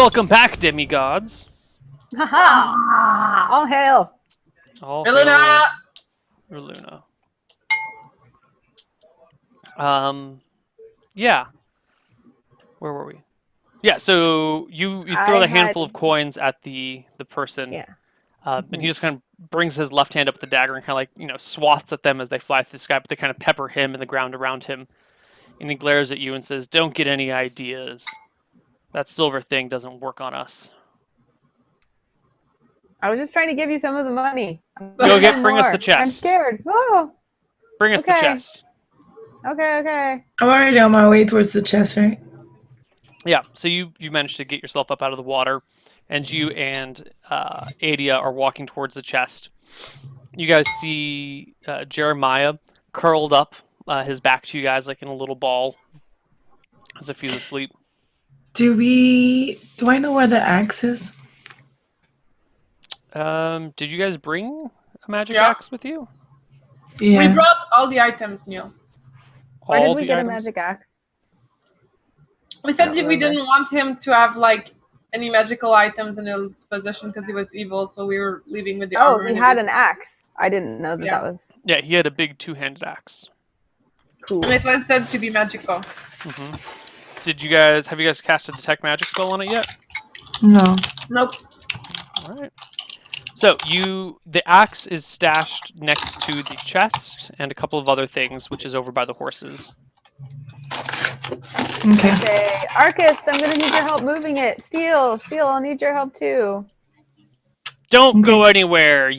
welcome back, Demigods. Haha! All hail! All Luna! hail Luna. Yeah. Where were we? Yeah, so you throw the handful of coins at the person. Yeah. And he just kind of brings his left hand up with the dagger and kind of like, swats at them as they fly through the sky, but they kind of pepper him and the ground around him. And he glares at you and says, "Don't get any ideas. That silver thing doesn't work on us." I was just trying to give you some of the money. Bring us the chest. I'm scared. Oh. Bring us the chest. Okay. I'm already on my way towards the chest, right? Yeah, so you managed to get yourself up out of the water, and you and Adea are walking towards the chest. You guys see Jeremiah curled up, his back to you guys like in a little ball, as if he's asleep. Do I know where the axe is? Did you guys bring a magic axe with you? Yeah. We brought all the items, Neal. Where did we get a magic axe? We said that we didn't want him to have like any magical items in his possession because he was evil, so we were leaving with the armor. Oh, he had an axe. I didn't know that was... Yeah, he had a big two-handed axe. Cool. And it was said to be magical. Mm-hmm. Have you guys cast a detect magic spell on it yet? No. Nope. All right. So the axe is stashed next to the chest and a couple of other things, which is over by the horses. Okay. Arcas, I'm gonna need your help moving it. Steel, I'll need your help too. Don't go anywhere,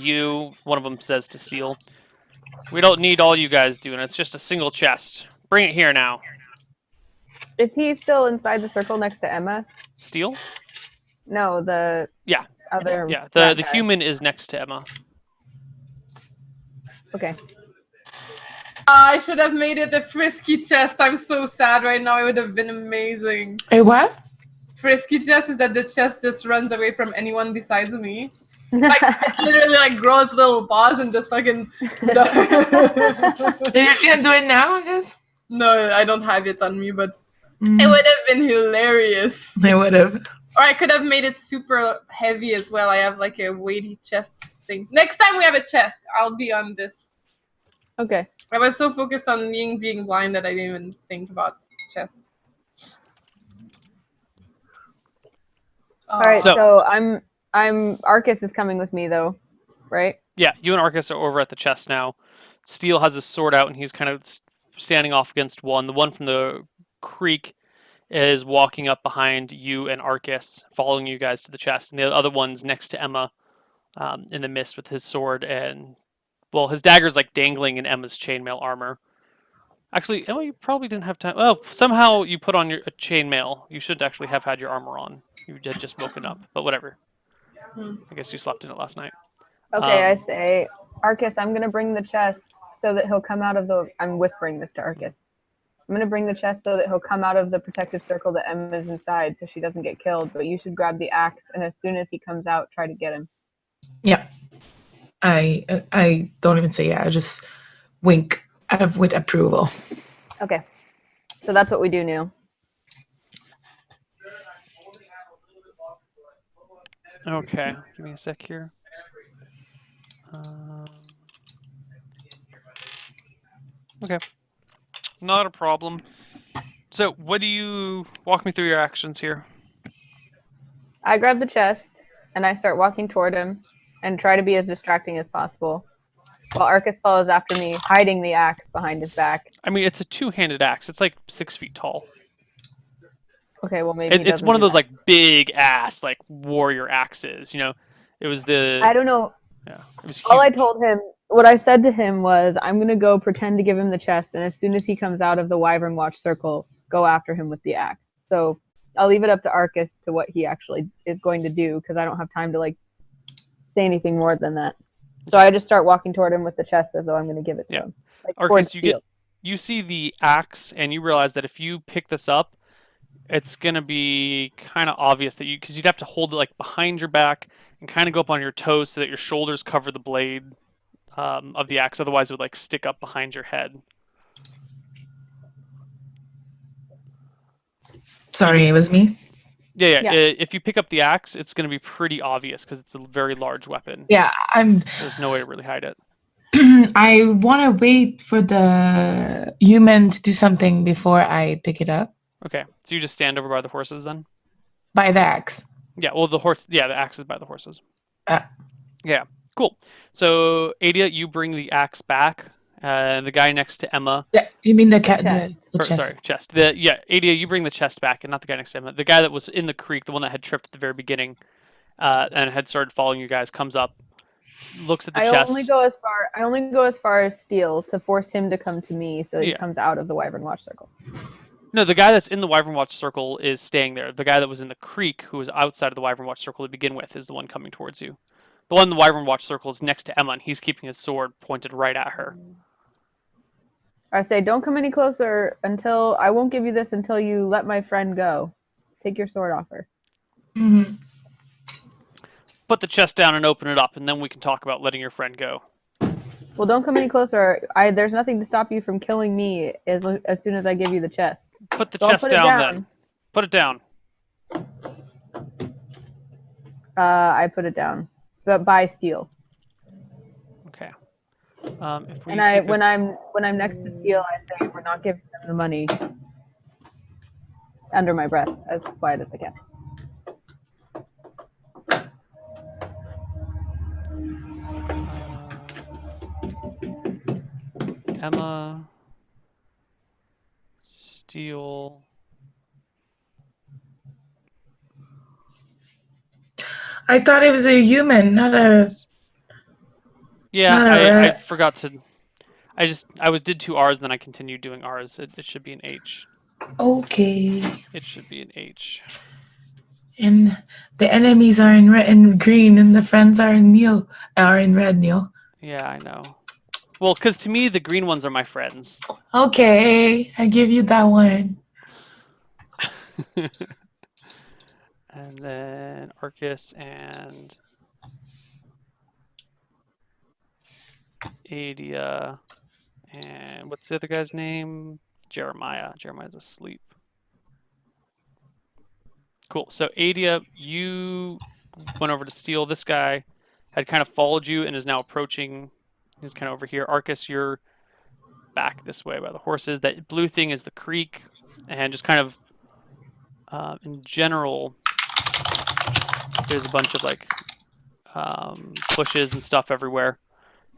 one of them says to Steel. We don't need all you guys doing. It's just a single chest. Bring it here now. Is he still inside the circle next to Emma? Steel? No, the other. Yeah, the human is next to Emma. Okay. I should have made it a frisky chest. I'm so sad right now. It would have been amazing. A what? Frisky chest is that the chest just runs away from anyone besides me. Like, it literally like grows little paws and just fucking... You can't do it now, I guess? No, I don't have it on me, but it would have been hilarious. It would have. Or I could have made it super heavy as well. I have like a weighty chest thing. Next time we have a chest, I'll be on this. Okay. I was so focused on being blind that I didn't even think about chests. All right, so I'm Arcas is coming with me though, right? Yeah, you and Arcas are over at the chest now. Steel has his sword out and he's kind of standing off against one. The one from the creek is walking up behind you and Arcas, following you guys to the chest, and the other one's next to Emma in the mist with his sword and, well, his dagger's like dangling in Emma's chainmail armor. Actually, Emma, you probably didn't have time. Oh, somehow you put on a chainmail. You should actually have had your armor on. You had just woken up, but whatever. I guess you slept in it last night. Okay, I say, Arcas, I'm gonna bring the chest so that he'll come out of the. I'm whispering this to Arcas. I'm gonna bring the chest so that he'll come out of the protective circle that Emma's inside, so she doesn't get killed. But you should grab the axe, and as soon as he comes out, try to get him. Yeah. I don't even say yeah. I just wink with approval. Okay, so that's what we do now. Okay, give me a sec here. Okay, not a problem. So, what do you walk me through your actions here? I grab the chest and I start walking toward him and try to be as distracting as possible, while Arcas follows after me, hiding the axe behind his back. I mean, it's a two-handed axe. It's like 6 feet tall. Okay, well maybe it's one of those like big ass like warrior axes. It was the. I don't know. Yeah, it was huge. All I told him, what I said to him was, I'm gonna go pretend to give him the chest, and as soon as he comes out of the Wyvern Watch circle, go after him with the axe. So I'll leave it up to Arcas to what he actually is going to do, because I don't have time to like say anything more than that. So I just start walking toward him with the chest as though I'm going to give it to him. Like, Arcas, you see the axe, and you realize that if you pick this up, it's going to be kind of obvious that because you'd have to hold it like behind your back and kind of go up on your toes so that your shoulders cover the blade of the axe. Otherwise, it would like stick up behind your head. Sorry, it was me. Yeah. Yeah. If you pick up the axe, it's going to be pretty obvious because it's a very large weapon. Yeah, There's no way to really hide it. I want to wait for the human to do something before I pick it up. Okay, so you just stand over by the horses then? By the axe. Yeah, well, the axe is by the horses. Ah. Yeah, cool. So, Adea, you bring the axe back. The guy next to Emma. Yeah, you mean the cat? Chest. The chest. Sorry, chest. Adea, you bring the chest back, and not the guy next to Emma. The guy that was in the creek, the one that had tripped at the very beginning, and had started following you guys, comes up, looks at the chest. I only go as far as Steel to force him to come to me, so he comes out of the Wyvern Watch circle. No, the guy that's in the Wyvern Watch circle is staying there. The guy that was in the creek, who was outside of the Wyvern Watch circle to begin with, is the one coming towards you. The one in the Wyvern Watch circle is next to Emma, and he's keeping his sword pointed right at her. I say, don't come any closer until I won't give you this until you let my friend go. Take your sword off her. Mm-hmm. Put the chest down and open it up, and then we can talk about letting your friend go. Well, don't come any closer. There's nothing to stop you from killing me as soon as I give you the chest. Put the Don't chest put it down then. Put it down. I put it down, but by Steel. Okay. When I'm next to Steel, I say we're not giving them the money. Under my breath, as quiet as I can. Emma, Steel. I thought it was a human, not a. Yeah, I forgot to. I did 2 R's, then I continued doing R's. It should be an H. Okay. It should be an H. And the enemies are in red and green, and the friends are in red, Neil. Yeah, I know. Well, because to me, the green ones are my friends. Okay, I give you that one. And then Arcas and Adea. And what's the other guy's name? Jeremiah. Jeremiah's asleep. Cool. So Adea, you went over to steal. This guy had kind of followed you and is now approaching. He's kind of over here. Arcas, you're back this way by the horses. That blue thing is the creek. And just kind of, in general, there's a bunch of like bushes and stuff everywhere.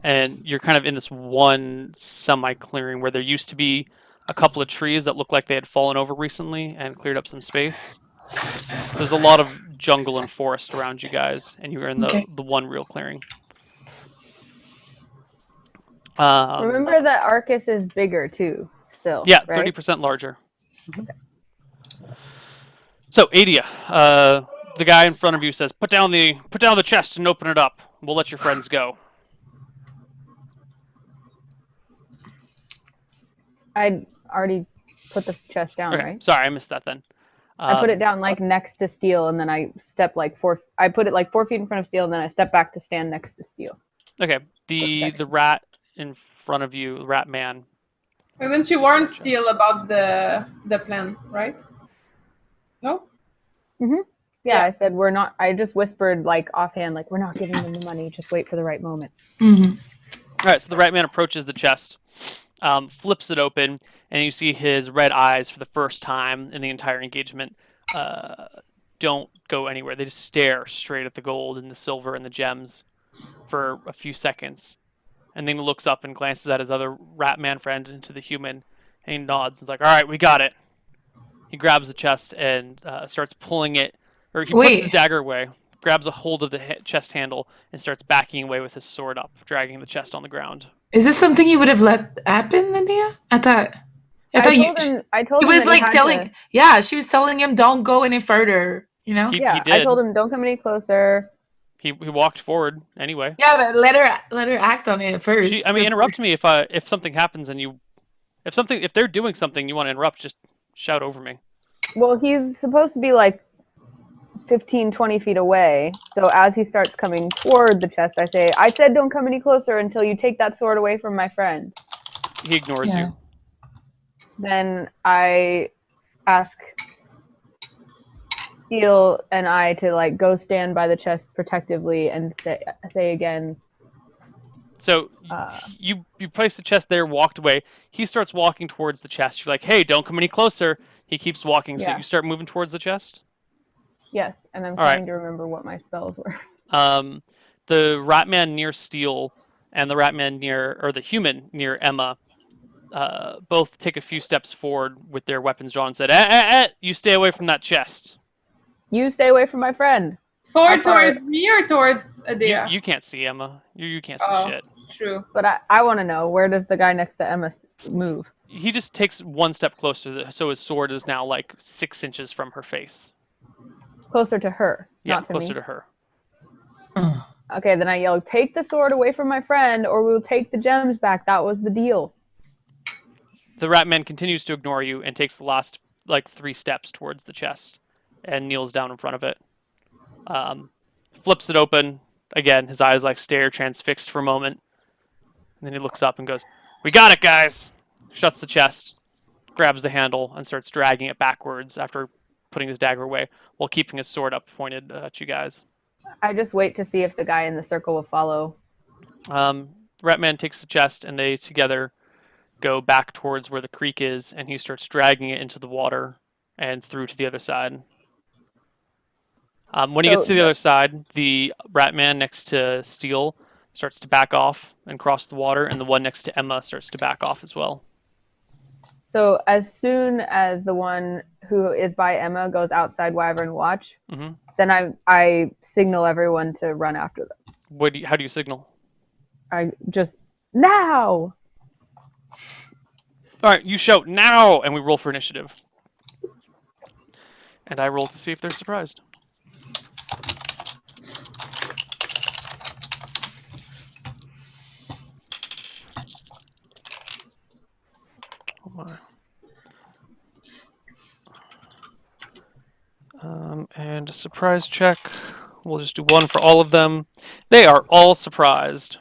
And you're kind of in this one semi-clearing where there used to be a couple of trees that looked like they had fallen over recently and cleared up some space. So there's a lot of jungle and forest around you guys, and you're in the one real clearing. Remember that Arcas is bigger too, still. Yeah, right? 30% larger. Okay. So Adea, the guy in front of you says, "Put down the chest and open it up. We'll let your friends go." I'd already put the chest down, right? Sorry, I missed that then. I put it down like next to Steel, and then I step like 4. I put it like 4 feet in front of Steel, and then I step back to stand next to Steel. Okay. The rat in front of you, the rat man. And then she warned Steel about the plan, right? No? Mm-hmm. Yeah, I said we're not. I just whispered like offhand, like we're not giving them the money. Just wait for the right moment. Mm-hmm. All right. So the rat man approaches the chest, flips it open, and you see his red eyes for the first time in the entire engagement. Don't go anywhere. They just stare straight at the gold and the silver and the gems for a few seconds. And then he looks up and glances at his other rat man friend and to the human, and he nods. He's like, "All right, we got it." He grabs the chest and starts pulling it, or he puts his dagger away, grabs a hold of the chest handle, and starts backing away with his sword up, dragging the chest on the ground. Is this something you would have let happen, Adea? I thought I told him. He was like telling. Yeah, she was telling him, "Don't go any further." You know. He did. I told him, "Don't come any closer." He walked forward anyway. Yeah, but let her act on it first. Interrupt me if something happens and if they're doing something you want to interrupt, just shout over me. Well, he's supposed to be like 15, 20 feet away. So as he starts coming toward the chest, I say, "I said don't come any closer until you take that sword away from my friend." He ignores you. Then I ask Steele and I to like go stand by the chest protectively and say again. So you place the chest there, walked away. He starts walking towards the chest. You're like, hey, don't come any closer. He keeps walking, so Yeah. you start moving towards the chest. Yes, and I'm All trying right. to remember what my spells were. The Ratman near Steele and the Ratman or the human near Emma, both take a few steps forward with their weapons drawn and said, you stay away from that chest. You stay away from my friend. Forward towards me or towards Adea? You can't see Emma. You can't see shit. True. But I want to know, where does the guy next to Emma move? He just takes one step closer, so his sword is now like 6 inches from her face. Closer to her, Yeah, not to closer me. to her. Okay, then I yell, take the sword away from my friend or we'll take the gems back. That was the deal. The Ratman continues to ignore you and takes the last like 3 steps towards the chest and kneels down in front of it. Flips it open. Again, his eyes like stare transfixed for a moment. And then he looks up and goes, "We got it, guys!" Shuts the chest, grabs the handle, and starts dragging it backwards after putting his dagger away while keeping his sword up pointed at you guys. I just wait to see if the guy in the circle will follow. Ratman takes the chest and they together go back towards where the creek is, and he starts dragging it into the water and through to the other side. When he gets to the other side, the Ratman next to Steele starts to back off and cross the water, and the one next to Emma starts to back off as well. So as soon as the one who is by Emma goes outside Wyvern Watch, then I signal everyone to run after them. How do you signal? I just, now! All right, you shout now, and we roll for initiative. And I roll to see if they're surprised. Oh my. And a surprise check. We'll just do one for all of them. They are all surprised.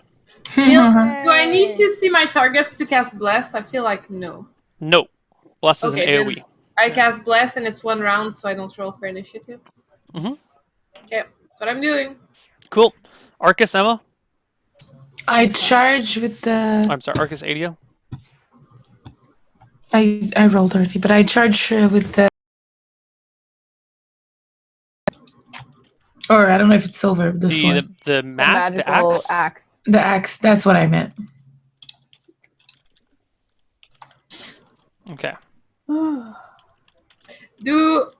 Do I need to see my targets to cast Bless? I feel like no. No. Bless is an AoE. I cast Bless and it's 1 round, so I don't roll for initiative. Mm-hmm. Okay, that's what I'm doing. Cool. Arcas, Emma? I charge with the... I'm sorry, Arcas, Adea? I rolled already, but I charge with the... Or I don't know if it's silver, the sword. The magical axe. The axe, that's what I meant. Okay. Do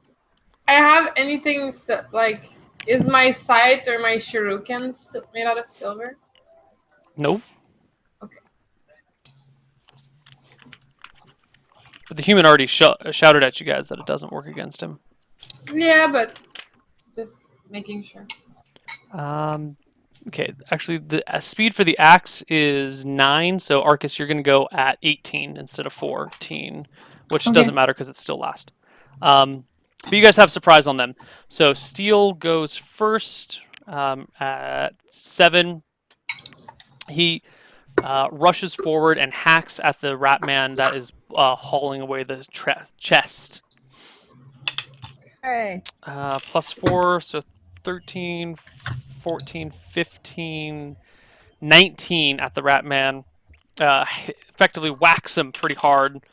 I have anything like, is my scythe or my shurikens made out of silver? Nope. Okay. But the human already shouted at you guys that it doesn't work against him. Yeah, but just making sure. Okay, actually, the speed for the axe is 9, so Arcas, you're going to go at 18 instead of 14, which doesn't matter because it's still last. But you guys have surprise on them. So Steele goes first at 7. He rushes forward and hacks at the Ratman that is hauling away the chest. Hey. +4, so 13, 14, 15, 19 at the Ratman. Effectively whacks him pretty hard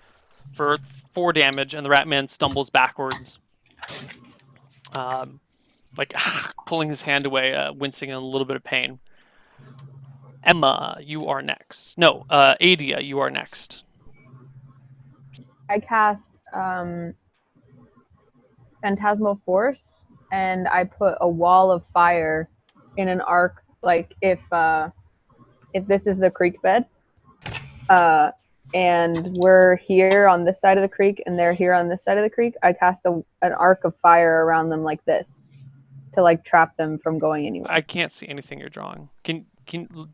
for 4 damage, and the Ratman stumbles backwards. Pulling his hand away, wincing in a little bit of pain. Emma, you are next. No, Adea, you are next. I cast Phantasmal Force, and I put a wall of fire in an arc, like if this is the creek bed, and we're here on this side of the creek, and they're here on this side of the creek, I cast an arc of fire around them like this, to like trap them from going anywhere. I can't see anything you're drawing. Do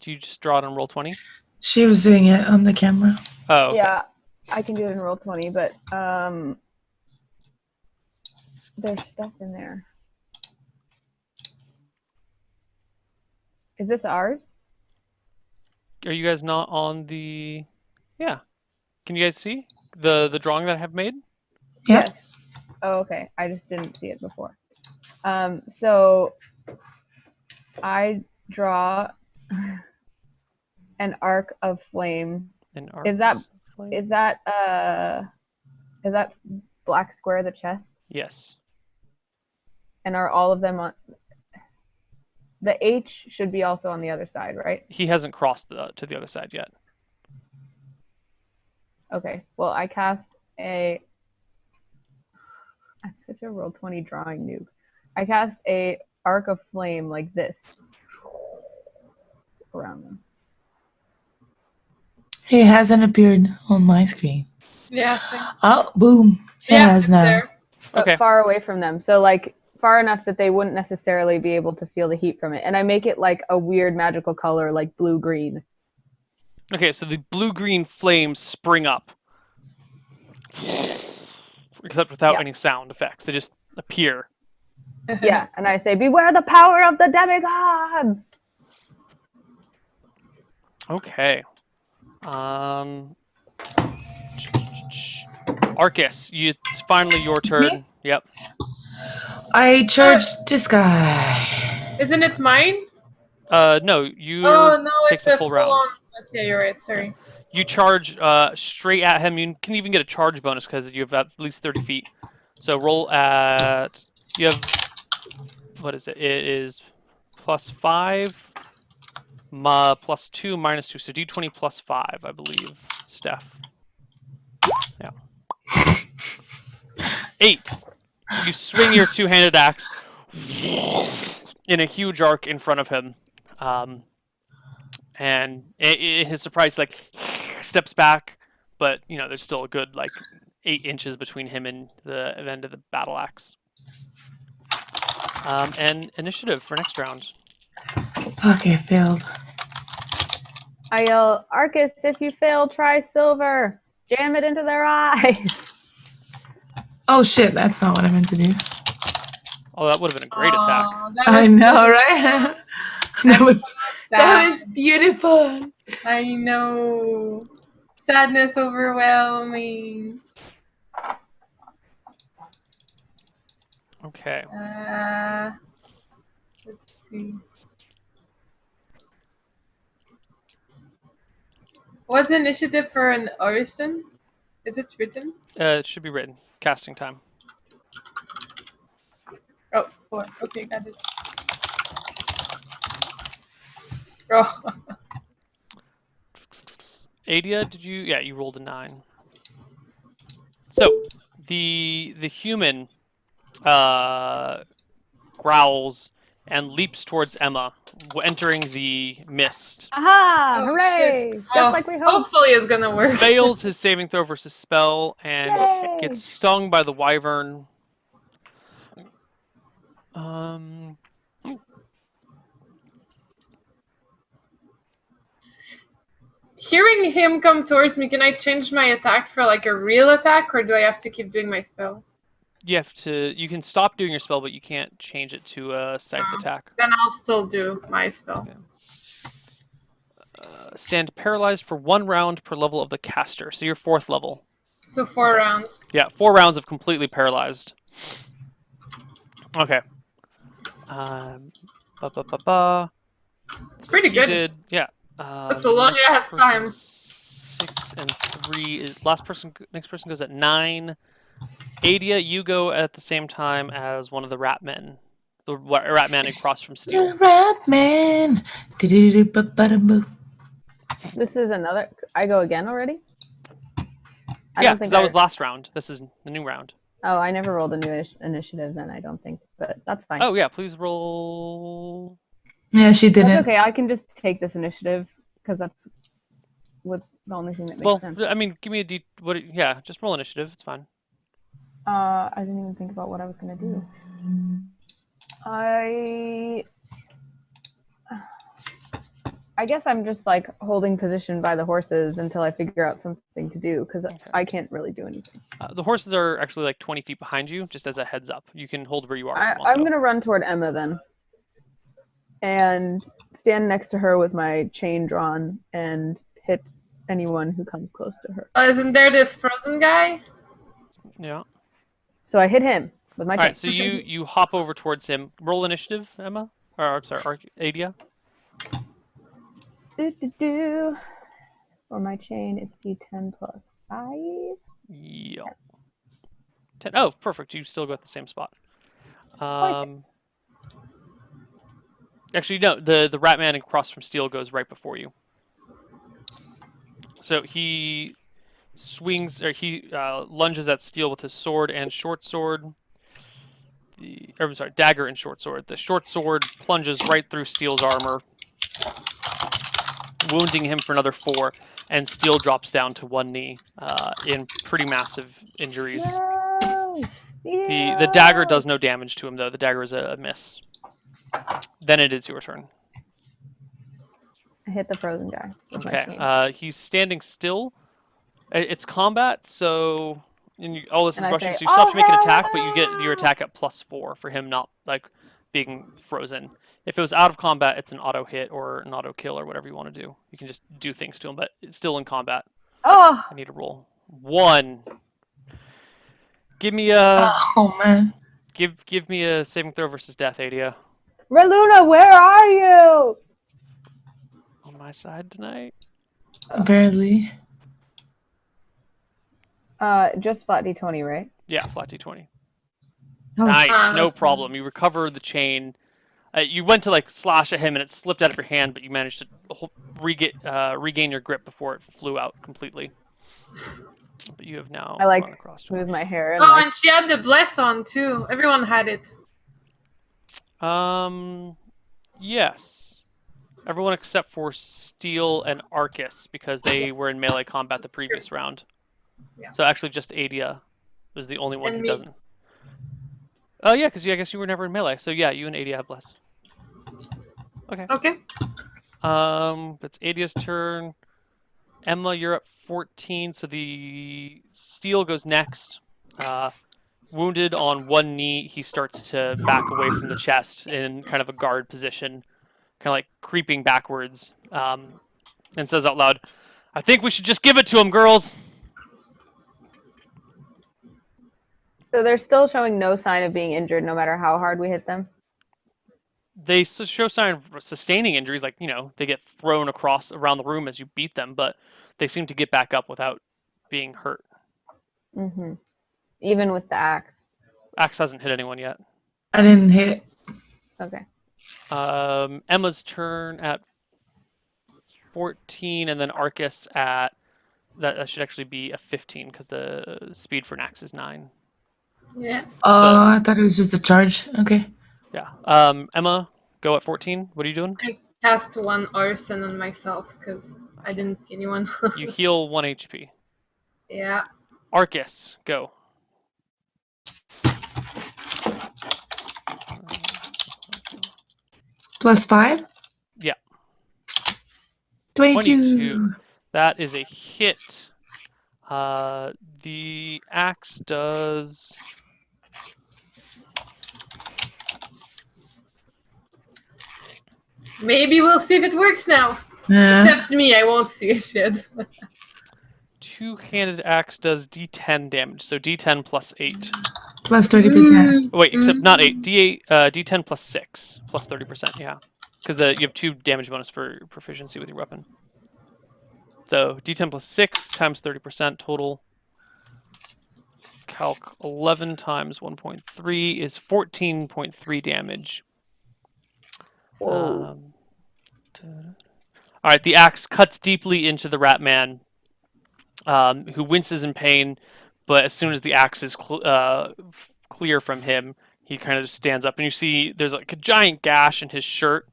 you just draw it on roll 20? She was doing it on the camera. Oh, okay. Yeah, I can do it in roll 20, but there's stuff in there. Is this ours? Are you guys not on the... Yeah. Can you guys see the drawing that I have made? Yeah. Yes. Oh, okay. I just didn't see it before. So I draw an arc of flame. An Is that flame? is that black square the chest? Yes. And are all of them on the H should be also on the other side, right? He hasn't crossed to the other side yet. Okay. Well, I cast a I'm such a roll 20 drawing noob. I cast a arc of flame like this around them. It hasn't appeared on my screen. Yeah. Oh, boom. It has it's now. there. But Okay. far away from them. So like far enough that they wouldn't necessarily be able to feel the heat from it. And I make it like a weird magical color like blue-green. Okay, so the blue-green flames spring up. Except without any sound effects. They just appear. Yeah, and I say, beware the power of the demigods! Okay. Arcas, it's finally your It's turn. me? Yep. I charged this guy. Isn't it mine? No, you takes a full round. Yeah, you're right. Sorry. You charge straight at him. You can even get a charge bonus because you have at least 30 feet. So roll at... You have... What is it? It is +5, +2, -2. So d20 +5, I believe, Steph. Yeah. 8. You swing your two-handed axe in a huge arc in front of him. And in his surprise, like, steps back, but, you know, there's still a good, like, 8 inches between him and the end of the battle axe. And initiative for next round. Okay, failed. I yell, Arcas, if you fail, try silver. Jam it into their eyes. Oh shit, that's not what I meant to do. Oh, that would have been a great attack. I know, right? that was beautiful. I know. Sadness overwhelming. Okay. Let's see. What's the initiative for an Orison? Is it written? It should be written. Casting time. Oh, 4. Okay, got it. Oh. Adea, did you? Yeah, you rolled a 9. So the human growls and leaps towards Emma, entering the mist. Aha! Oh, hooray! shit. Just like we hoped. Hopefully it's gonna work. Fails his saving throw versus spell and Yay! gets stung by the wyvern. Hearing him come towards me, can I change my attack for like a real attack, or do I have to keep doing my spell? You can stop doing your spell, but you can't change it to a scythe attack. Then I'll still do my spell. Okay. Stand paralyzed for 1 round per level of the caster. So you're 4th level. So 4 rounds. Yeah, 4 rounds of completely paralyzed. Okay. It's pretty good. Did, yeah. That's a long ass time. 6 and 3. Next person goes at 9. Adea, you go at the same time as one of the rat men. The rat man across from Steel. Rat man. This is another. I go again already? Yeah, because that was last round. This is the new round. Oh, I never rolled a new initiative then, I don't think. But that's fine. Oh, yeah, please roll. Yeah, she didn't. That's okay. I can just take this initiative because that's the only thing that makes sense. I mean, give me a yeah, just roll initiative. It's fine. I didn't even think about what I was going to do. I guess I'm just like holding position by the horses until I figure out something to do because I can't really do anything. The horses are actually like 20 feet behind you, just as a heads up. You can hold where you are. I'm going to run toward Emma then and stand next to her with my chain drawn and hit anyone who comes close to her. Isn't there this frozen guy? Yeah. So I hit him. with my All chain. right, so you hop over towards him. Roll initiative, Emma. Or sorry, Adea. For my chain, it's D10 plus 5. Yeah. 10. Oh, perfect. You still got the same spot. Actually, no. The rat man across from Steel goes right before you. So he swings, or he lunges at Steel with his sword and short sword. Dagger and short sword. The short sword plunges right through Steel's armor, wounding him for another 4, and Steel drops down to 1 knee in pretty massive injuries. No! The dagger does no damage to him, though. The dagger is a miss. Then it is your turn. I hit the frozen guy with my chain. Okay. He's standing still. It's combat, so all this is And I rushing, say, so you still have to make an "Oh, attack, but you get hell your attack at +4 for him not being frozen. If it was out of combat, it's an auto hit or an auto kill or whatever you want to do. You can just do things to him, but it's still in combat. Oh! I need to roll 1. Give me a Oh man. give me a saving throw versus death, Adea. Reluna, where are you? On my side tonight. Barely. Just flat D20, right? Yeah, flat D20. Oh. Nice, no problem. You recover the chain. You went to slash at him, and it slipped out of your hand, but you managed to regain your grip before it flew out completely. But you have now run across to him. Smooth my hair. And and she had the bless on too. Everyone had it. Yes. Everyone except for Steel and Arcas, because they were in melee combat the previous round. Yeah. So actually just Adea was the only one And who me. doesn't. Oh yeah, because I guess you were never in melee. So yeah, you and Adea have bless. Okay. Okay. That's Adea's turn. Emma, you're at 14, so the Steel goes next. Wounded on 1 knee, he starts to back away from the chest in kind of a guard position, kind of like creeping backwards, and says out loud, "I think we should just give it to him, girls." So they're still showing no sign of being injured, no matter how hard we hit them. They show sign of sustaining injuries, they get thrown around the room as you beat them, but they seem to get back up without being hurt. Mm-hmm. Even with the axe. Axe hasn't hit anyone yet. I didn't hit. Okay. Emma's turn at 14, and then Arcas at that should actually be a 15 because the speed for an axe is 9. Yeah. I thought it was just a charge. Okay. Yeah. Emma, go at 14. What are you doing? I cast 1 arson on myself because I didn't see anyone. You heal 1 HP. Yeah. Arcas, go. +5? Yeah. 22. That is a hit. The axe does... Maybe we'll see if it works now. Yeah. Except me, I won't see a shit. Two-handed axe does D10 damage, so D10 plus 8. Plus 30%. Wait, except not 8. D8, D10 plus 6. Plus 30%, yeah. Because you have 2 damage bonus for proficiency with your weapon. So D10 plus 6 times 30% total. Calc 11 times 1.3 is 14.3 damage. All right, the axe cuts deeply into the rat man, who winces in pain, but as soon as the axe is clear from him, he kind of just stands up, and you see there's a giant gash in his shirt,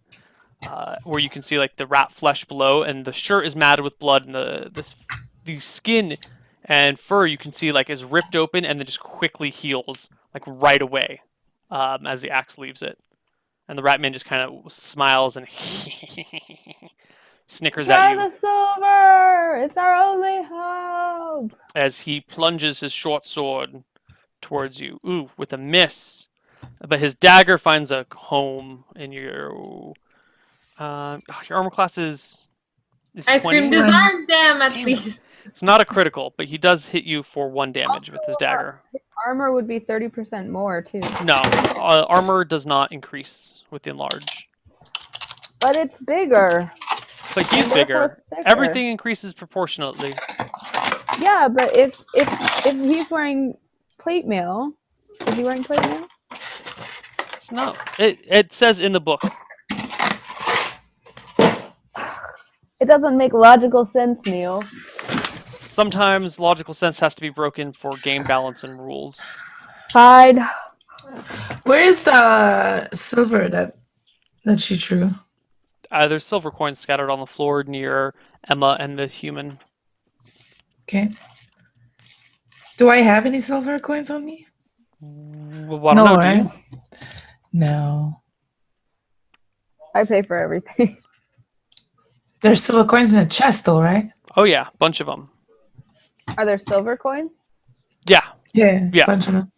where you can see the rat flesh below, and the shirt is matted with blood, and the skin and fur you can see is ripped open and then just quickly heals right away as the axe leaves it. And the rat man just kind of smiles and snickers at you. Try the silver! It's our only hope! As he plunges his short sword towards you. Ooh, with a miss. But his dagger finds a home in your... your armor class is Ice 20. cream disarmed them at Damn it. least. It's not a critical, but he does hit you for 1 damage with his dagger. armor would be 30% more too. No, armor does not increase with enlarge. But it's bigger. But he's And therefore bigger. it's thicker. Everything increases proportionately. Yeah, but if he's wearing plate mail, is he wearing plate mail? No, it says in the book. It doesn't make logical sense, Neal. Sometimes logical sense has to be broken for game balance and rules. Hide. Where is the silver that she drew? There's silver coins scattered on the floor near Emma and the human. Okay. Do I have any silver coins on me? Well, I don't know, do you? Right? No. I pay for everything. There's silver coins in the chest, though, right? Oh yeah, bunch of them. Are there silver coins? Yeah, Yeah. Yeah. Bunch of them.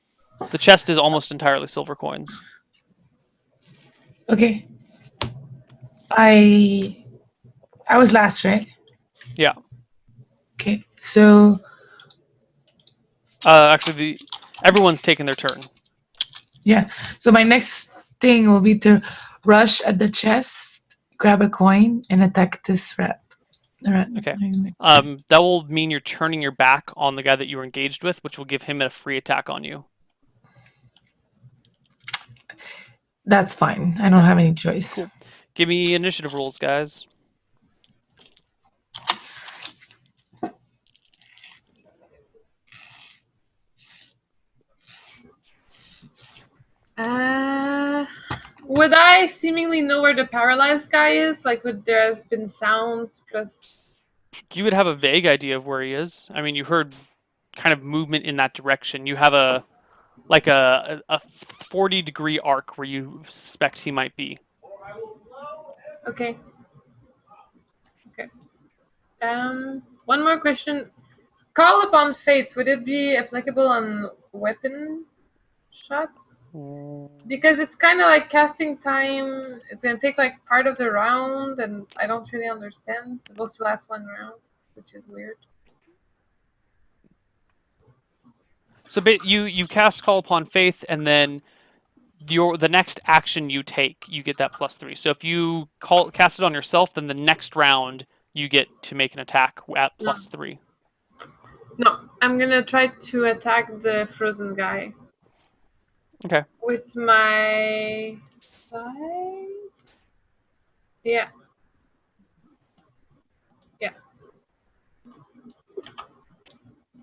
the chest is almost entirely silver coins. Okay. I was last, right? Yeah. Okay. So Actually, everyone's taken their turn. yeah. So my next thing will be to rush at the chest, grab a coin, and attack this rat. The rat. Okay. That will mean you're turning your back on the guy that you were engaged with, which will give him a free attack on you. That's fine. I don't have any choice. Cool. Give me initiative rules, guys. Would I seemingly know where the paralyzed guy is? Like, would there have been sounds plus? You would have a vague idea of where he is. I mean, you heard kind of movement in that direction. You have a 40-degree arc where you suspect he might be. Okay. Okay. One more question. Call upon faith. Would it be applicable on weapon shots? Because it's kind of like casting time. It's gonna take like part of the round, and I don't really understand. It's supposed to last one round, which is weird. So you cast Call Upon Faith, and then the next action you take, you get that +3. So if you cast it on yourself, then the next round you get to make an attack at +3. No, I'm gonna try to attack the frozen guy. Okay. With my side? Yeah. Yeah.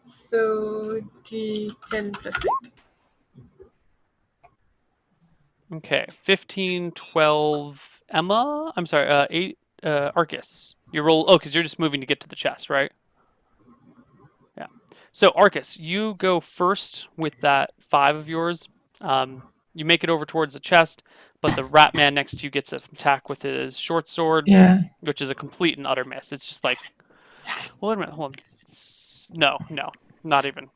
So D10 +8. Okay. 15, 12, Emma? I'm sorry, 8, Arcas. You roll, because you're just moving to get to the chest, right? Yeah. So, Arcas, you go first with that 5 of yours. You make it over towards the chest, but the rat man next to you gets an attack with his short sword, which is a complete and utter miss. It's just like, well, wait a minute, hold on. No, not even.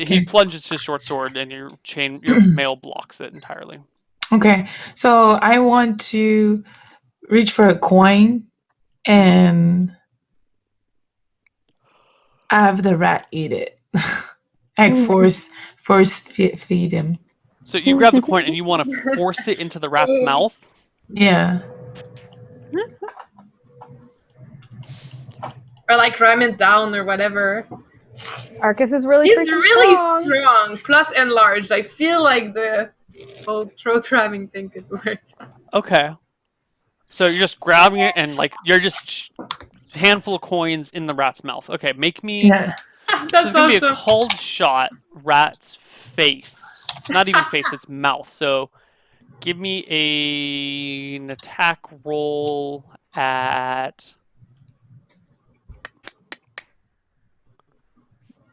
He plunges his short sword, and your mail blocks it entirely. Okay, so I want to reach for a coin and have the rat eat it. Like force feed him. So you grab the coin and you want to force it into the rat's mouth? Yeah. Or like ram it down or whatever. Arcas is really He's freaking really strong. strong, plus enlarged. I feel like the whole throat ramming thing could work. Okay. So you're just grabbing it and like you're just handful of coins in the rat's mouth. Okay, make me. Yeah. That's So it's gonna be a awesome. cold shot rat's face. Not even face, it's mouth. So give me an attack roll at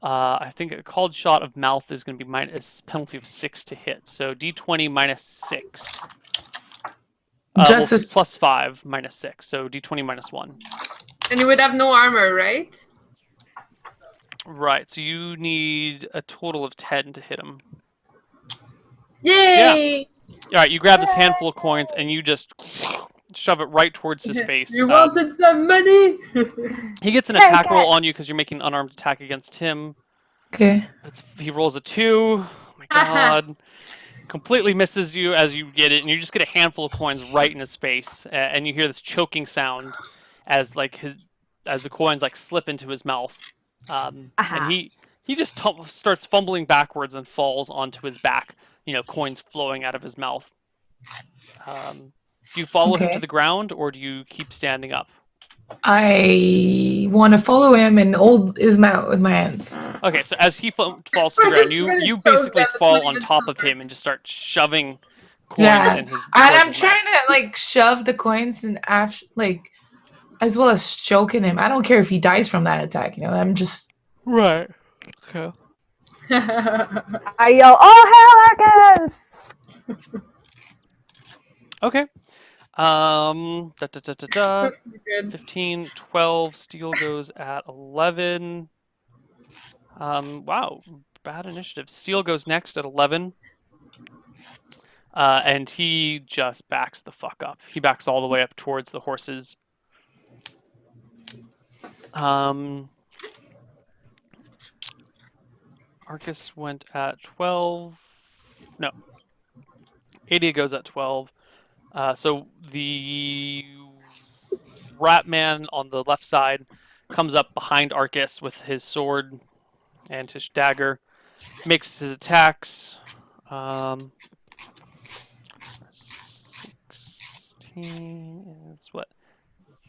I think a called shot of mouth is going to be minus penalty of 6 to hit. So D20 minus 6. Just as plus 5 minus 6. So D20 minus 1. And you would have no armor, right? Right. So you need a total of 10 to hit him. Yay! All right. You grab this handful of coins and you just shove it right towards his face. You wanted some money? He gets an attack roll on you because you're making an unarmed attack against him. Okay. He rolls a 2. Oh my god. Completely misses you as you get it, and you just get a handful of coins right in his face, and you hear this choking sound as the coins like slip into his mouth, and he just starts fumbling backwards and falls onto his back. Coins flowing out of his mouth. Do you follow him to Okay. the ground, or do you keep standing up? I want to follow him and hold his mouth with my hands. Okay, so as he falls to the We're ground, just gonna you choke basically them, it's fall not on even top of choker. him and just start shoving coins Yeah, in his. and towards I'm his trying mouth. to like shove the coins and as well as choking him. I don't care if he dies from that attack. I'm just Right. Okay. I yell, "Oh hell, Arcas!" Okay. Da, da, da, da, da. This is good. 15, 12. Steel goes at 11. Wow. Bad initiative. Steel goes next at 11. And he just backs the fuck up. He backs all the way up towards the horses. Arcas went at 12. No. Adea goes at 12. So the rat man on the left side comes up behind Arcas with his sword and his dagger, makes his attacks. 16. That's what?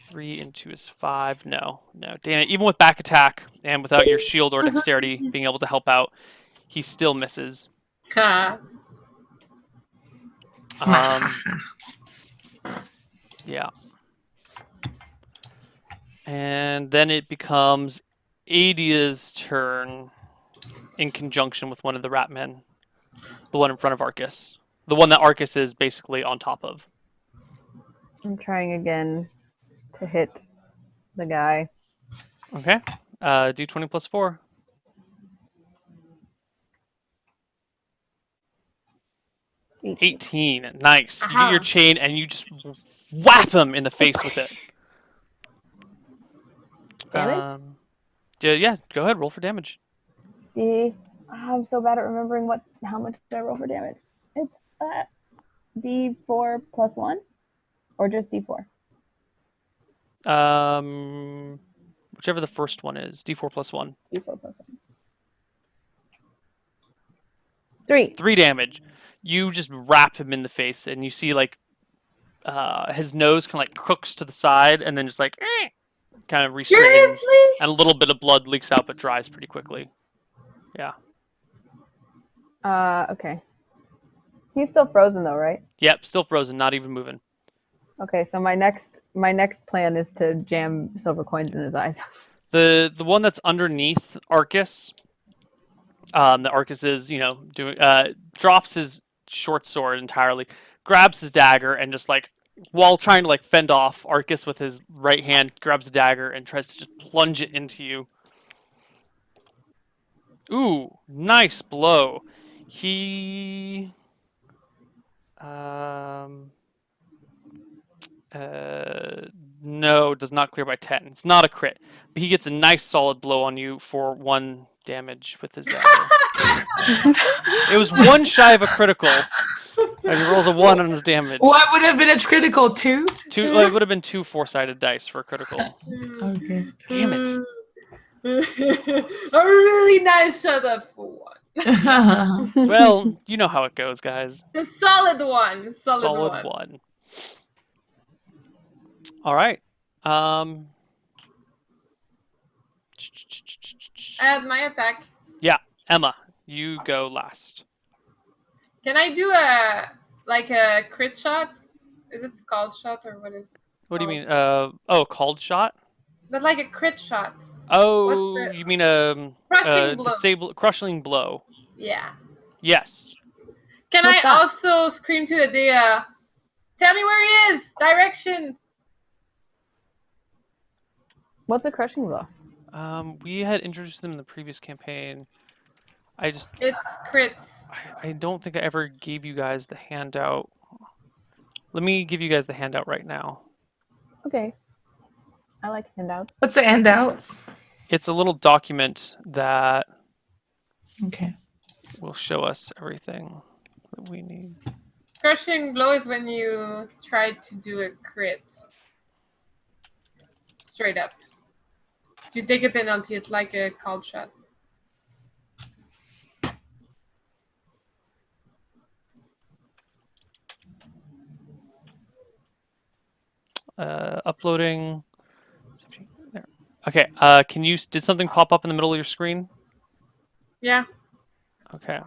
3 and 2 is 5. No. Damn it. Even with back attack and without your shield or dexterity being able to help out, he still misses. Yeah. And then it becomes Adea's turn in conjunction with one of the rat men. The one in front of Arcas. The one that Arcas is basically on top of. I'm trying again to hit the guy. Okay. D20 plus 4. 18. Nice. You get your chain and you just whap him in the face with it. Damage? Yeah, go ahead. Roll for damage. I'm so bad at remembering how much did I roll for damage. It's D4 plus 1? Or just D4? Whichever the first one is. D4 plus 1. D4 plus 1. 3. 3 damage. You just wrap him in the face, and you see his nose kind of crooks to the side, and then just kind of restrains, and a little bit of blood leaks out, but dries pretty quickly. Yeah. Okay. He's still frozen though, right? Yep, still frozen, not even moving. Okay, so my next plan is to jam silver coins in his eyes. The one that's underneath Arcas, that Arcas is, doing, drops his short sword entirely, grabs his dagger, and just while trying to fend off Arcas with his right hand, grabs the dagger and tries to just plunge it into you. Ooh, nice blow. He no, does not clear by 10. It's not a crit, but he gets a nice solid blow on you for 1 damage with his dagger. It was 1 shy of a critical, and he rolls a 1 on his damage. What would have been a critical? 2? It would have been 2 4-sided dice for a critical. Okay. Damn it. A really nice shut up for 1. Well, you know how it goes, guys. The solid one. Solid one. All right. Add my attack. Yeah, Emma, you go last. Can I do a crit shot? Is it scald shot or what is it? What do you mean? Called shot? But like a crit shot. Oh, you mean crushing blow. Crushing blow. Yeah. Yes. Can I also scream to Adea, tell me where he is! Direction! What's a crushing blow? We had introduced them in the previous campaign. It's crits. I don't think I ever gave you guys the handout. Let me give you guys the handout right now. Okay. I like handouts. What's the handout? It's a little document that Okay. will show us everything that we need. Crushing blow is when you try to do a crit. Straight up. You take a penalty, it's like a cold shot. Uploading. There. Okay. Did something pop up in the middle of your screen? Yeah. Okay.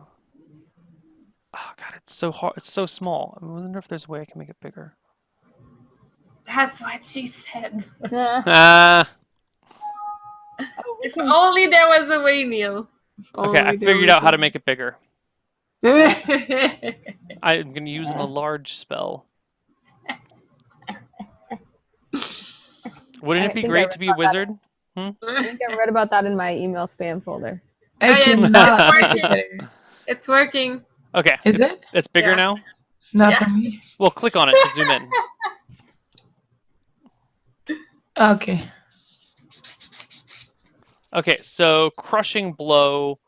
Oh god, it's so hard. It's so small. I wonder if there's a way I can make it bigger. That's what she said. Ah. If only there was a way, Neil. Okay, I figured out how to make it bigger. I'm gonna use an enlarge spell. Wouldn't it be great to be a wizard? I think I read about that in my email spam folder. I yeah, cannot it's make it better. It's working. Okay. Is it? It's bigger Yeah. now? Not Yeah. for me. Well, click on it to zoom in. Okay. Okay, so crushing blow,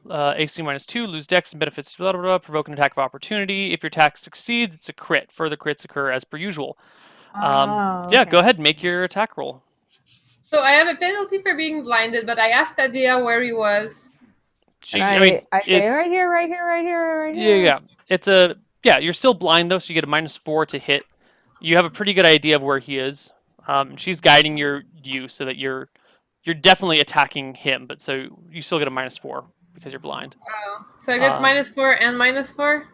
AC -2, lose dex and benefits, blah, blah, blah, provoke an attack of opportunity. If your attack succeeds, it's a crit. Further crits occur as per usual. Yeah, Okay. go ahead, make your attack roll. So I have a penalty for being blinded, but I asked Adea where he was. She, And I mean, I say right here, right here, right here, right yeah, here. yeah. It's a you're still blind though, so you get a -4 to hit. You have a pretty good idea of where he is. She's guiding you so that you're definitely attacking him, but so you still get a -4 because you're blind. Oh, so I get -4 and -4?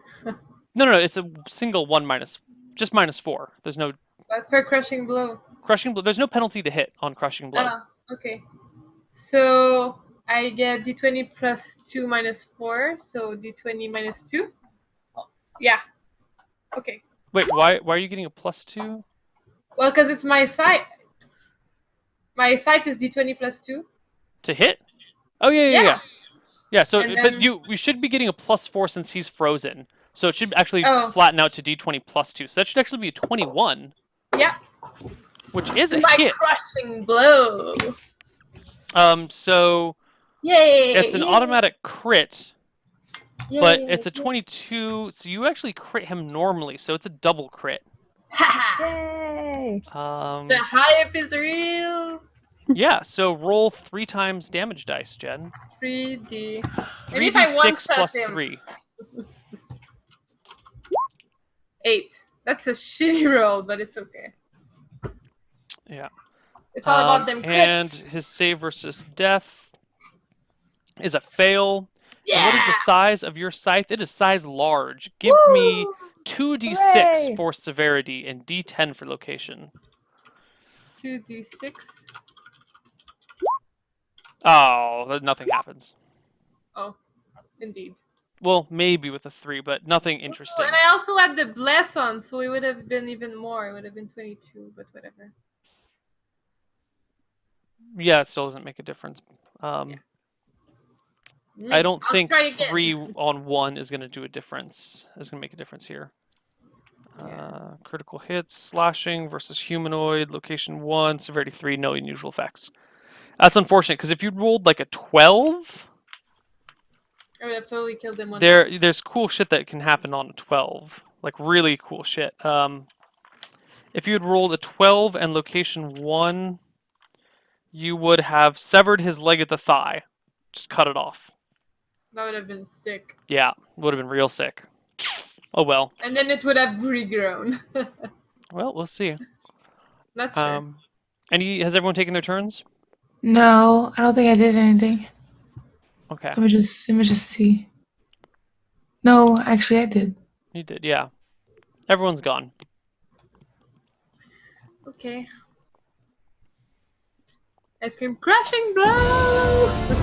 No, it's a single one just -4. There's no But for crushing blow. crushing blow. There's no penalty to hit on crushing blow. Oh, okay. So I get d20 plus 2 -4, so d20 -2. Oh, yeah. Okay. Wait, why are you getting a +2? Well, because it's my sight. My sight is d20 plus 2. To hit? Oh yeah. Yeah. Yeah, so And but then- you should be getting a +4 since he's frozen. So it should actually Oh. flatten out to d20 plus 2. So that should actually be a 21, Yeah. which is a My hit. crushing blow. So Yay! it's an yay, automatic crit, but yay, it's a 22, so you actually crit him normally, so it's a double crit. Ha! Yay! The hype is real. Yeah, so roll 3 times damage dice, Jen. 3D. Maybe if I 3d6 one-shot plus him. 3. 8. That's a shitty roll, but it's okay. Yeah. It's all about them And crits. his save versus death is a fail. Yeah. And what is the size of your scythe? It is size large. Give me Woo! 2d6 Hooray! for severity and d10 for location. 2d6. Oh, nothing happens. Oh, indeed. Well, maybe with a 3, but nothing interesting. And I also had the bless on, so it would have been even more. It would have been 22, but whatever. Yeah, it still doesn't make a difference. I don't I'll think try again. 3 on 1 is going to do a difference. Is going to make a difference here. Yeah. Critical hits, slashing versus humanoid, location 1, severity 3, no unusual effects. That's unfortunate because if you rolled like a 12, I would have totally killed them. there's cool shit that can happen on a 12, like really cool shit. If you had rolled a 12 and location 1, you would have severed his leg at the thigh, just cut it off. That would have been sick. Yeah, would have been real sick. Oh well. And then it would have regrown. Well, we'll see. Not sure. Has everyone taken their turns? No, I don't think I did anything. Okay, Let me just see. No, actually I did. you did. Yeah, everyone's gone. Okay. Ice cream crushing blow!